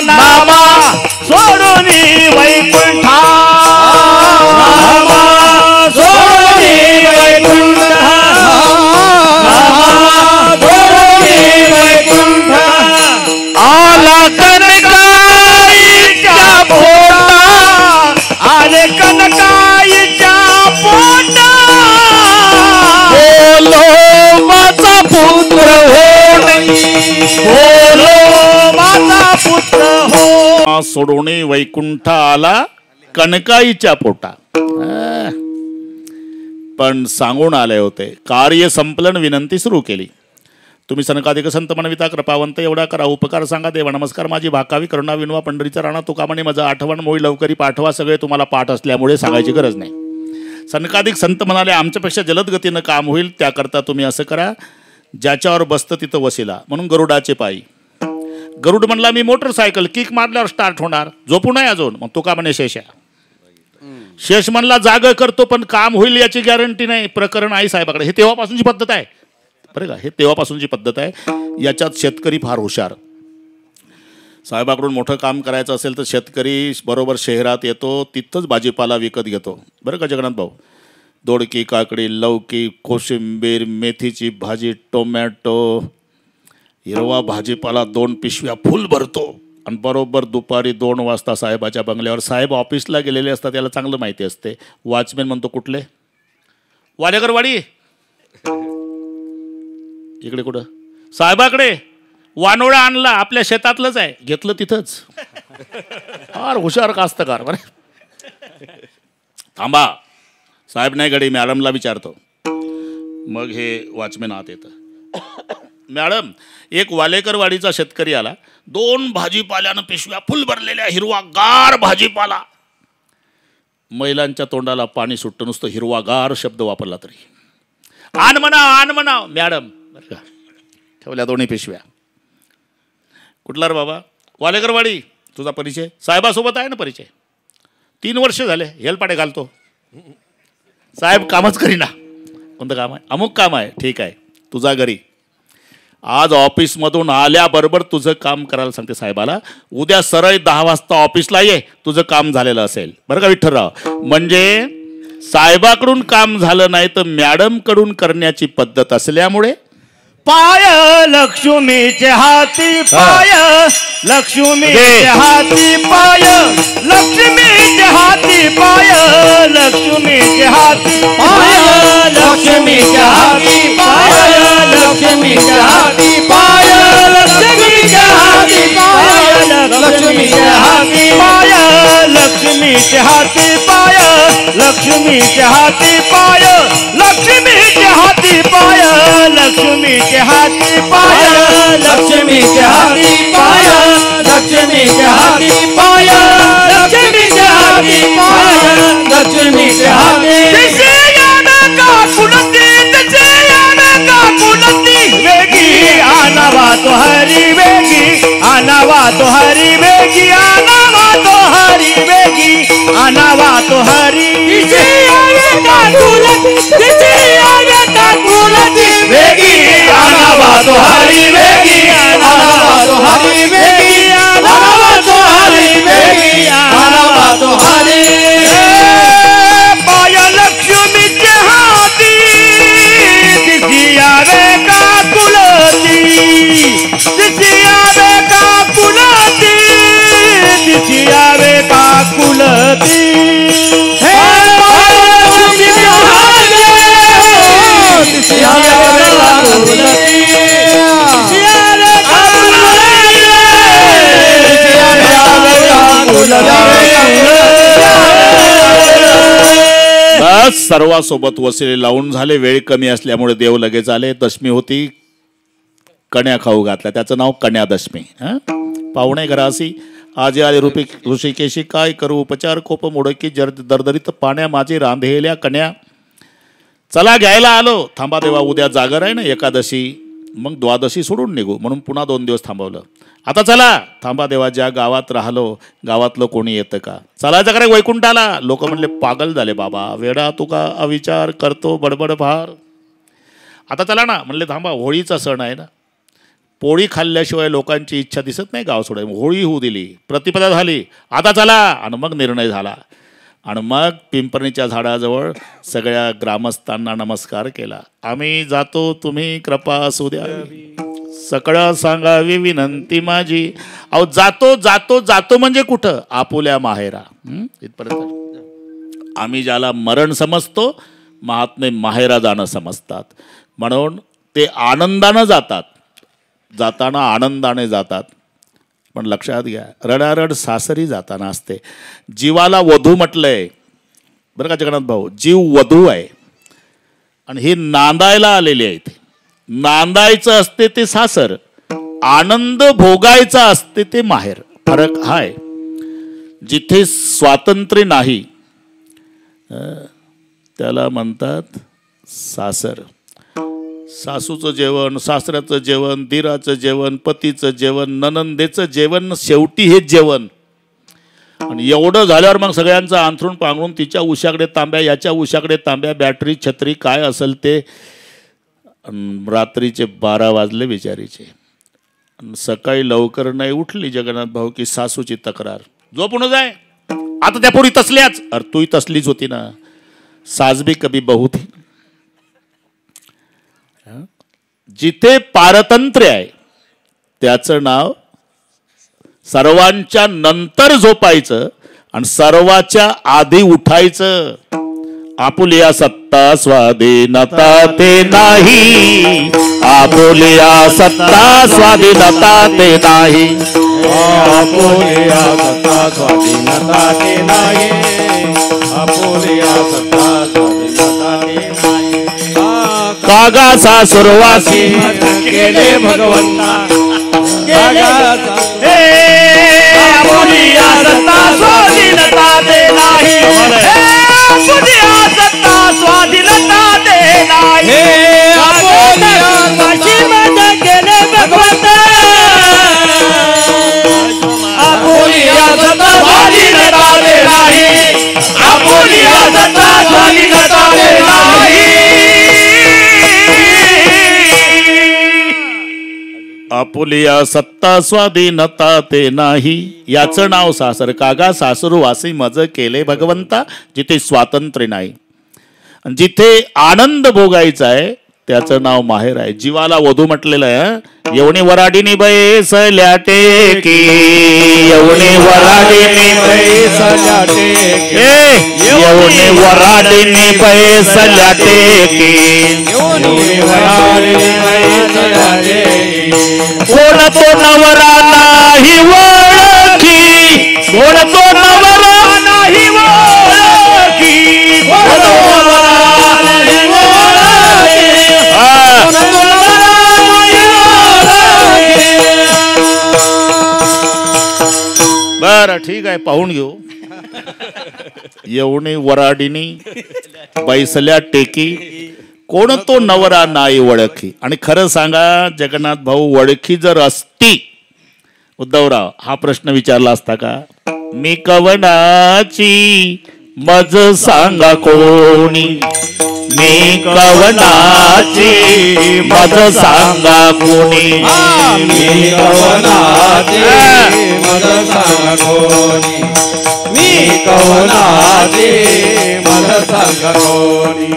नामा सोडून वैकुंठ, नामा सोडून वैकुंठ, नामा सोडून वैकुंठ. आला कनकाईच्या पोटा, आले कनकाईच्या पोटा, बोल्लोबाचा पुत्र होणे, बोल्लोबाचा पुत्र हो. सोडून वैकुंठ आला कनकाईच्या पोटा. पण सांगून आले होते. कार्य संपलन विनंती सुरू केली. तुम्ही सनकाधिक संत म्हणविता कृपावंत एवढा करा उपकार सांगा देवा. नमस्कार माझी भाकावी करुणा विनवा पंढरीचा राणा तुका म्हणे माझं आठवण मोळी लवकरी पाठवा. सगळे तुम्हाला पाठ असल्यामुळे सांगायची गरज नाही. सनकाधिक संत म्हणाले आमच्यापेक्षा जलद गतीनं काम होईल त्याकरता तुम्ही असं करा. ज्याच्यावर बसतं तिथं वसिला. म्हणून गरुडाचे पायी. गरुड म्हणला मी मोटरसायकल किक मारल्यावर स्टार्ट होणार. झोपू नाही अजून. मग तुका म्हणे शेषा. शेष म्हणला जाग करतो पण काम होईल याची गॅरंटी नाही. प्रकरण आई साहेबाकडे. हे तेव्हापासूनची पद्धत आहे बरं का. हे तेव्हापासूनची पद्धत आहे. याच्यात शेतकरी फार हुशार. साहेबाकडून मोठं काम करायचं असेल तर शेतकरी बरोबर शहरात येतो. तिथंच भाजीपाला विकत घेतो बरं का जगन्नाथ भाऊ. दोडकी, काकडी, लौकी, कोशिंबीर, मेथीची भाजी, टोमॅटो, हिरवा भाजीपाला 2 पिशव्या फुल भरतो. आणि बरोबर दुपारी 2 वाजता साहेबाच्या बंगल्यावर, साहेब ऑफिसला गेलेले असतात, त्याला चांगलं माहिती असते. वॉचमॅन म्हणतो कुठले? वाडेकरवाडी. इकडे कुठं? साहेबाकडे वानोळा आणला, आपल्या शेतातलंच आहे, घेतलं तिथंच. फार हुशार कास्तकार. बरं थांबा, साहेब नाही घडी, मॅडमला विचारतो. मग हे वॉचमॅन आत येतं. मॅडम, एक वालेकरवाडीचा शेतकरी आला, 2 भाजीपाल्यानं पिशव्या फुल भरलेल्या, हिरवागार भाजीपाला. महिलांच्या तोंडाला पाणी सुटतं, नुसतं हिरवागार शब्द वापरला तरी. आण म्हणा, आण म्हणा. मॅडम बरं का, ठेवल्या 2 पिशव्या. कुठला रे बाबा? वालेकरवाडी. तुझा परिचय? साहेबासोबत आहे ना परिचय, 3 वर्ष झाले हेलपाटे घालतो. साहेब कामच करीना. कोणतं काम आहे? अमुक काम आहे. ठीक आहे, तुझा घरी. आज ऑफिसमधून आल्याबरोबर तुझं काम करायला सांगते साहेबाला. उद्या सरळ 10 वाजता ऑफिसला ये, तुझं काम झालेलं असेल. बरं का विठ्ठलराव? म्हणजे साहेबाकडून काम झालं नाही तर मॅडमकडून करण्याची पद्धत असल्यामुळे पाय लक्ष्मीचे हाती, पाय लक्ष्मीचे हाती, पाय लक्ष्मीचे हाती, पाय लक्ष्मीचे हाती, पाय लक्ष्मीचे हाती, पाय लक्ष्मीचे हाती, पाय लक्ष्मीचे हाती, पाय लक्ष्मीचे हाती, पाय लक्ष्मीचे हाती, पाय लक्ष्मीचे हाती, पाय लक्ष्मीचे हाती, पाय लक्ष्मीचे हाती, पाय लक्ष्मीचे हाती, पाय लक्ष्मीचे हाती, पाय लक्ष्मीचे हाती, पाय लक्ष्मीचे हाती. तिचे यान का कुलती, तिचे यान का कुलती, वेगी आनावा तो हरी वेगी, आनावा तो हरी वेगी, आनावा तो हरी वेगी, आनावा तो हरी. तिचे यान का कुलती, तिचे यान का कुलती, वेगी आनावा तो हरी वेगी, आनावा तो हरी वेगी, आनावा तो हरी वेगी, आनावा तो हरी. पाय लक्ष्मीचे हाती, तिची यावे का कुलती, तिची यावे का कुलती, तिची यावे का कुलती. बस सर्वांसोबत वसिले लावून झाले. वेळ कमी असल्यामुळे देव लगेच आले. दशमी होती, कण्या खाऊ घातल्या, त्याचं नाव कन्यादशमी. पाहुणे घरासी आजी आले ऋषिकेशी, काय करू उपचार कोप मोडकी दरदरीत पाण्या, माझी रांधेल्या कन्या. चला घ्यायला आलो. थांबा देवा, उद्या जागर आहे ना एकादशी, मग द्वादशी सोडून निघू, म्हणून पुन्हा 2 दिवस थांबवलं. आता चला. थांबा देवा, ज्या गावात राहिलो गावातलं कोणी येतं का? चालायचं का रे वैकुंठाला? लोक म्हणले पागल झाले बाबा, वेडा तू का अविचार करतो बडबड फार. आता चला ना. म्हणले थांबा, होळीचा सण आहे ना, पोळी खाल्ल्याशिवाय लोकांची इच्छा दिसत नाही गाव सोडाय. होळी होऊ दिली, प्रतिपदा झाली. आता चला. आणि मग निर्णय झाला. आणि मग पिंपरणीच्या झाडाजवळ सगळ्या ग्रामस्थांना नमस्कार केला. आम्ही जातो, तुम्ही कृपा असू द्या, सगळं सांगावी विनंती माझी. अहो जातो जातो जातो म्हणजे कुठं? आपुल्या माहेरा. इथपर्यंत. आम्ही ज्याला मरण समजतो, महात्मे माहेरा जाणं समजतात. म्हणून ते आनंदानं जातात, जाताना आनंदाने जातात. पण लक्षात घ्या, रडारड सासरी जाताना असते. जीवाला वधू म्हटलंय बरं का जगन्नाथ भाऊ, जीव वधू आहे आणि हे नांदायला आलेले आहेत. नांदायचं असते ते सासर, आनंद भोगायचा असते ते माहेर. फरक हाय. जिथे स्वातंत्र्य नाही त्याला म्हणतात सासर. सासूचं जेवण, सासऱ्याचं जेवण, दिराचं जेवण, पतीचं जेवण, ननंदेचं जेवण, शेवटी हे जेवण. आणि एवढं झाल्यावर मग सगळ्यांचं अंथरूण पांघरून, तिच्या उशाकडे तांब्या, याच्या उशाकडे तांब्या, बॅटरी, छत्री काय असेल ते. रात्रीचे 12 वाजले बिचारीचे. सकाळी लवकर नाही उठली जगन्नाथ भाऊ की सासूची तक्रार, झोपून जाय. आता त्या पोरी तसल्याच. अरे तूही तसलीच होती ना. साज भी कभी बहू थी. जिथे पारतंत्र्य आहे त्याचं नाव सर्वांच्या नंतर झोपायचं आणि सर्वाच्या आधी उठायचं. आपुलिया सत्ता स्वाधीनता ते नाही, आपुलिया सत्ता स्वाधीनता ते नाही, आपुलिया सत्ता स्वाधीनता ते नाही, आपुलिया सत्ता स्वाधीनता ते नाही. कागासा सुरवासी केले भगवंता, आपुलिया सत्ता स्वाधीनता ते नाही, आपुलिया सत्ता स्वाधीनता ते नाही, आपुलिया केले भगवंता, आपुलिया सत्ता स्वाधीनता ते नाही, आपुलिया सत्ता स्वाधीनता ते नाही. आपुलिया सत्ता स्वाधीनता ते नाही याचं नाव सासर. कागा सासरू वासी मज केले भगवंता, जिथे स्वातंत्र्य नाही, जिथे आनंद भोगायचा आहे त्याचं नाव माहेर आहे. जीवाला वधू म्हटलेलं आहे. येवणी वराडीनी बैसल्या टेकी, येवणी वराडीनी बैसल्या टेकी, येवणी वराडीनी बैसल्या टेकी, येवणी वराडीनी बैसल्या टेकी. कोण तो नवरा नाही ओळखी, कोण तो नवरा नाही ओळखी, कोण तो नवरा नाही ओळखी, कोण तो नवरा नाही ओळखी. बर ठीक आहे, पाहून घेऊ. येवणी वराडीनी बैसल्या टेकी, कोण तो नवरा नाही ओळखी. आणि खरं सांगा जगन्नाथ भाऊ, ओळखी जर असती, उद्धवराव हा प्रश्न विचारला असता का? मी कवनाची मज सांगा कोणी, मी कवनाची मज सांगा कोणी, मी कवनाची मज सांगा कोणी, मी कवनाची मज सांगा कोणी.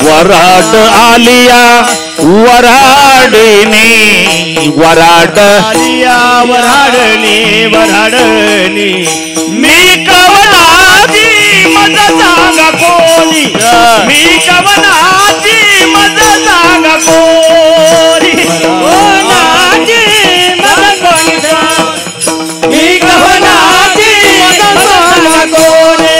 वराड आलिया वराडणी, वराड आलिया वराडणी, वराडणी, मी कवनाची मज सांगा कोणी, मी कवनाची मज सांगा कोणी, कवनाची मज कोणी, मी कवनाची मज सांगा कोणी.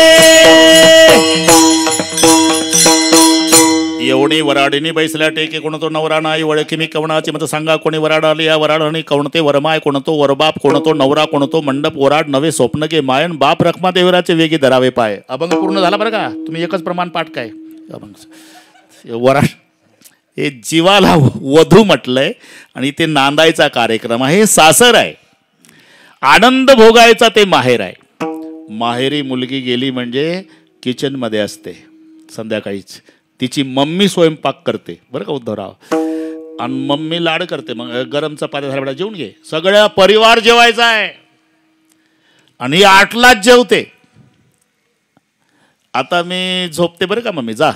एवढी वराडीनी बैसल्या टेके, कोण तो नवरा नाही ओळखी, मी कवनाची मत सांगा कोणी. वराड आली या वराडणी, कोणते वरमाय, कोण तो वरबाप, कोण तो नवरा, कोण तो मंडप वराड नवे स्वप्न गे मायन, बाप रखमा देवराचे वेगी धरावे पाय. अभंग पूर्ण झाला बरं का? तुम्ही एकच प्रमाण पाठ काय अभंग वराड. हे जीवाला वधू म्हटलंय आणि ते नांदायचा कार्यक्रम आहे. हे सासर आहे. आनंद भोगायचा ते माहेर आहे. माहेरी मुलगी गेली म्हणजे किचन मध्ये असते संध्याकाळीच. तिची मम्मी स्वयंपाक करते बरं का उद्धवराव, आणि मम्मी लाड करते. मग गरम चपात्या झाल्या, जेवून घे, सगळ्या परिवार जेवायचा आहे. आणि 8लाच जेवते. आता मी झोपते बरं का मम्मी, जा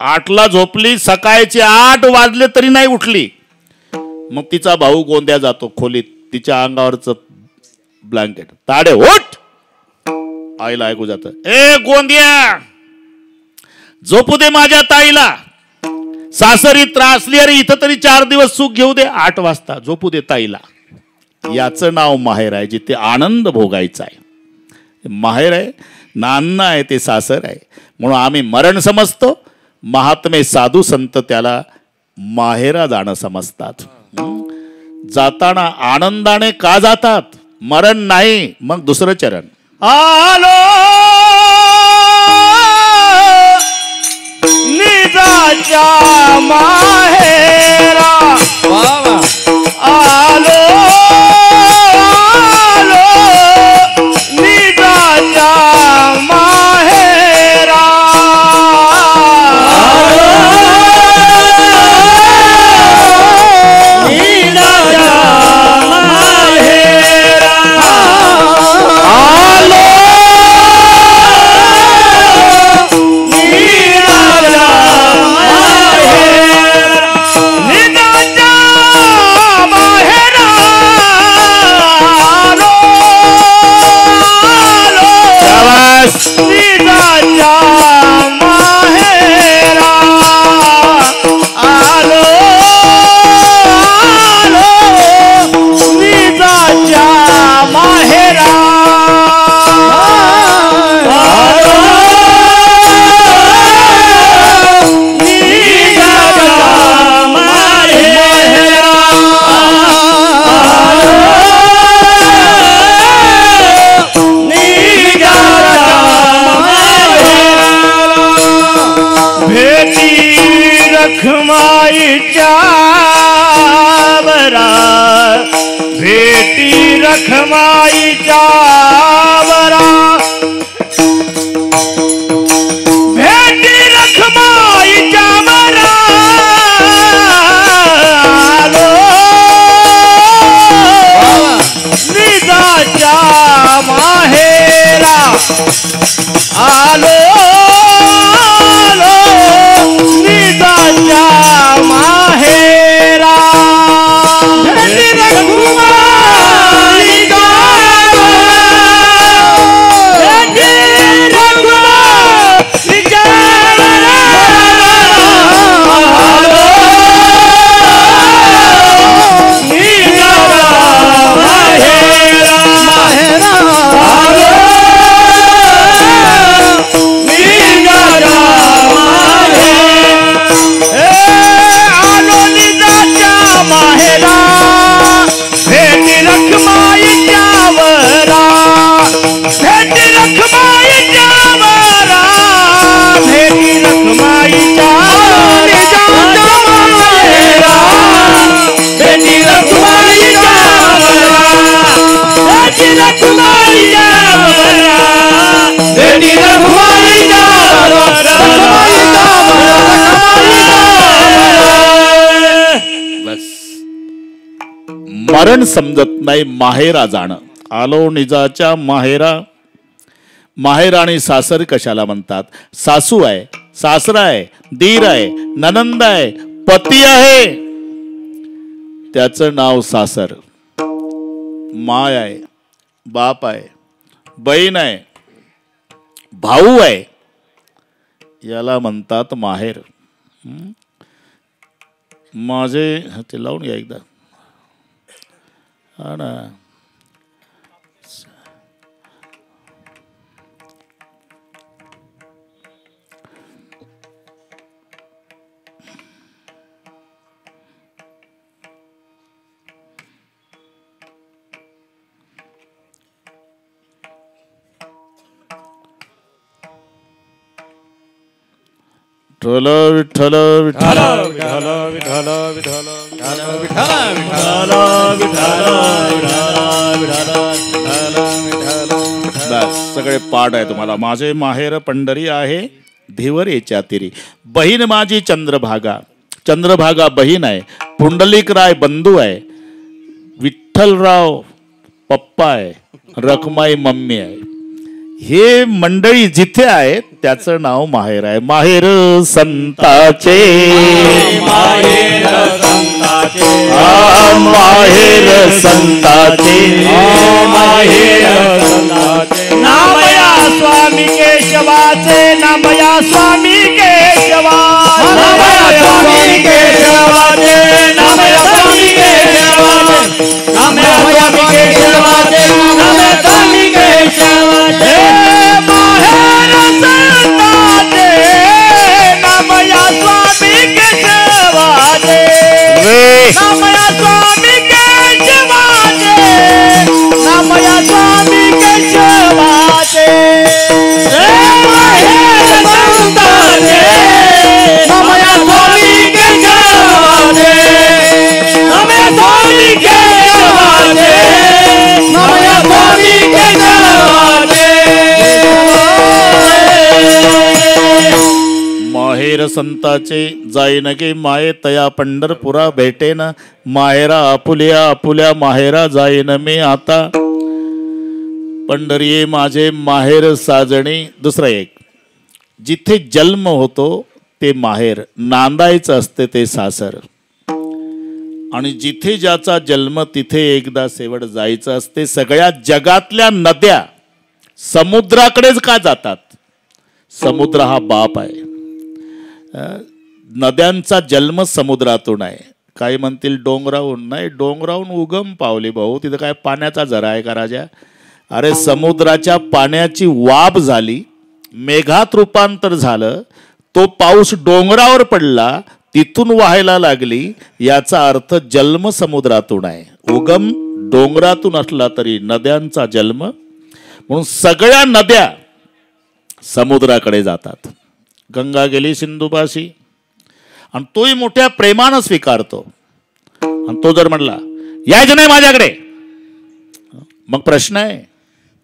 8ला झोपली, सकाळचे 8 वाजले तरी नाही उठली. मग तिचा भाऊ गोंद्या जातो खोलीत, तिच्या अंगावरच ब्लँकेट, ताडे उठ. आईला ऐकू जातं, ए गोंद्या झोपू दे माझ्या ताईला, सासरी त्रासली, अरे इथं तरी 4 दिवस सुख घेऊ दे, 8 वाजता झोपू दे ताईला. याचं नाव माहेर आहे, जिथे आनंद भोगायचा आहे. माहेर आहे, नान्न आहे, ते सासर आहे. म्हणून आम्ही मरण समजतो. महात्मे साधू संत त्याला माहेरा जाणं समजतात. जाताना आनंदाने का जातात? मरण नाही, मग दुसरं चरण. आलो निजाच्या माहेरा, आलो आलो निजाच्या माहेरा, निजाच्या माहेरा, आलो निजाच्या आलो आलो निजाच्या माहेरा भेटी रघुमाई मरण समजत नाही माहेरा जाणं. आलो निजाच्या माहेरा. माहेर आणि सासर कशाला म्हणतात? सासू आहे, सासरा आहे, दीर आहे, ननंद आहे, पती आहे, त्याचं नाव सासर. माय आहे, बाप आहे, बहीण आहे, भाऊ आहे, याला म्हणतात माहेर. माझे ते लावून घ्या एकदा. हा ना. विठ्ठल विठ्ठल विठ्ठल विठ्ठल विठ्ठल विठ्ठल बस सगळे पाठ आहे तुम्हाला. माझे माहेर पंढरी आहे, धिवर येच्या तिरी. बहीण माझी चंद्रभागा. चंद्रभागा बहीण आहे. पुंडलिकराय बंधू आहे. विठ्ठलराव पप्पा आहे. रखमाई मम्मी आहे. हे मंडळी जिथे आहेत त्याचं नाव माहेर आहे. माहेर संताचे, माहेर संताचे, माहेर संताचे, माहेर संताचे. नामया स्वामी केशवाचे, नामया स्वामी केशवाचे, नामया स्वामी केशवाचे, नामया स्वामी केशवाचे, नामया स्वामी केशवाचे, नामया स्वामी केशवाचे. माहेर संताचे, नामया स्वामी केशवाचे, नामया स्वामी केशवाचे, नामया स्वामी केशवाचे. माहेर संताचे, नामया स्वामी केशवाचे, नामया स्वामी केशवाचे, नामया स्वामी केशवाचे. माहेर संताचे जाईन गे माये तया पंढरपुरा भेटेन. माहेरा आपुल्या आपुल्या माहेरा जाईन मी आता. पंढरी माझे माहेर साजणी. दुसरा एक, जिथे जन्म होतो ते माहेर, नांदायचं असते ते सासर. आणि जिथे ज्याचा जन्म तिथे एकदा शेवट जायचं असते. सगळ्या जगातल्या नद्या समुद्राकडेच का जातात? समुद्र हा बाप आहे. नद्यांचा जन्म समुद्रातून आहे. काही म्हणतील डोंगराहून. नाही, डोंगराहून उगम पावली भाऊ. तिथं काय पाण्याचा झरा आहे का राजा? अरे समुद्राच्या पाण्याची वाफ झाली, मेघात रूपांतर झालं, तो पाऊस डोंगरावर पडला, तिथून व्हायला लागली. याचा अर्थ जन्म समुद्रातून आहे. उगम डोंगरातून असला तरी नद्यांचा जन्म. म्हणून सगळ्या नद्या समुद्राकडे जातात. गंगा गेली सिंधुपाशी आणि तोही मोठ्या प्रेमानं स्वीकारतो. आणि तो जर म्हणला यायचं नाही माझ्याकडे, मग प्रश्न आहे,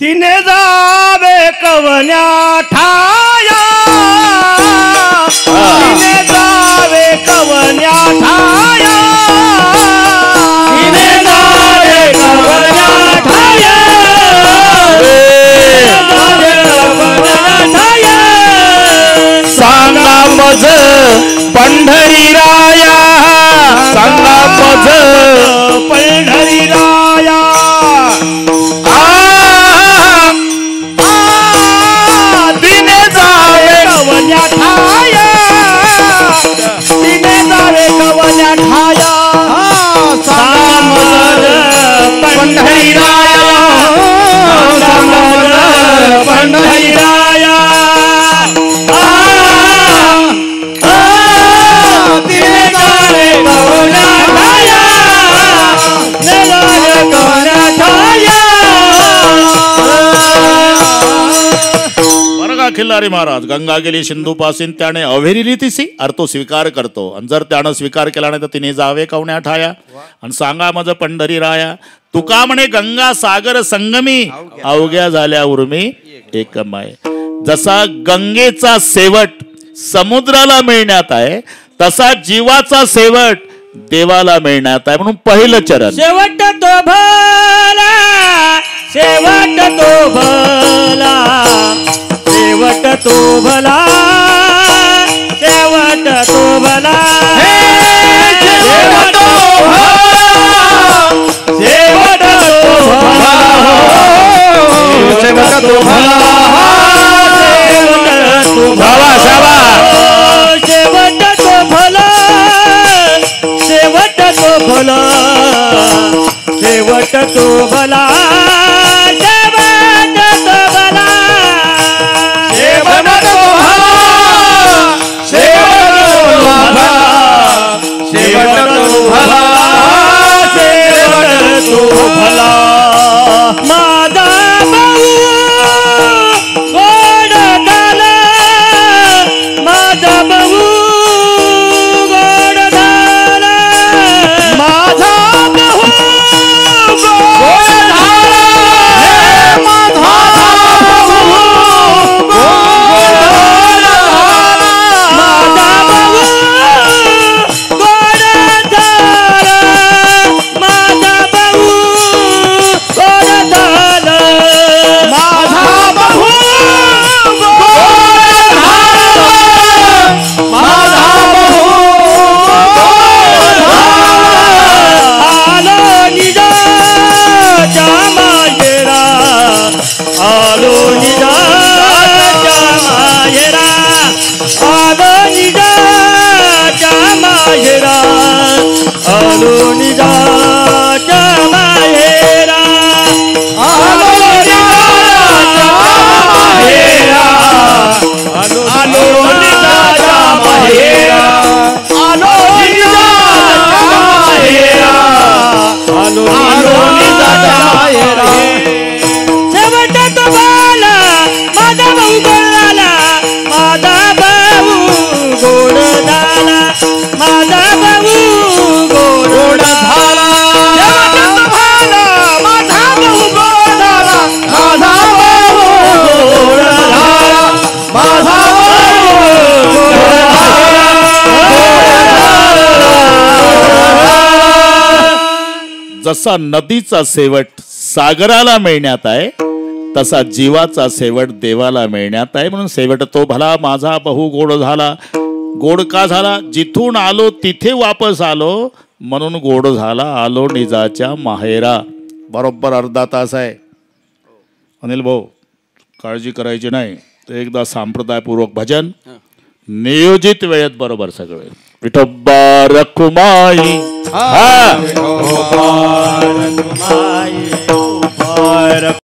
तिने जावे कवन्या ठाया, तिने जावे कवन्या ठाया, तिने जावे कवन्या ठाया, तिने जावे पंढरीराया सांगा मला पंढरीराया तिने जाणे कवनाठाया नेलाय कवनाठाया बरं का खिल्लारी महाराज. गंगा गेली सिंधू पासून त्याने अवेरिली तिसी अर तो स्वीकार करतो. आणि जर त्यानं स्वीकार केला नाही तर तिने जावे कवण्या ठाया. आणि सांगा माझं पंढरी राया तुका म्हणे गंगा सागर संगमी अवघ्या झाल्या उर्मी एकमाय. जसा गंगेचा शेवट समुद्राला मिळण्यात आहे तसा जीवाचा शेवट देवाला मिळण्यात आहे. म्हणून पहिलं चरण शेवट तो भला शेवट तो भला शेवट तो भला शेवट तो भला शेवट तो भला शेवट तो भला शेवट तो भला शेवट तो भला शेवट तो भला शेवट तो भला शेवट तो भला जसा नदीचा शेवट सागराला मिळण्यात आहे तसा जीवाचा शेवट देवाला मिळण्यात आहे. म्हणून शेवट तो भला माझा बहु गोड झाला. गोड का झाला? जिथून आलो तिथे वापस आलो म्हणून गोड झाला आलो निजाच्या माहेरा. बरोबर अर्धा तास आहे अनिल भाऊ, काळजी करायची नाही. ते एकदा संप्रदायपूर्वक भजन नियोजित वेळेत बरोबर सगळे. विठोबा रखुमाई हा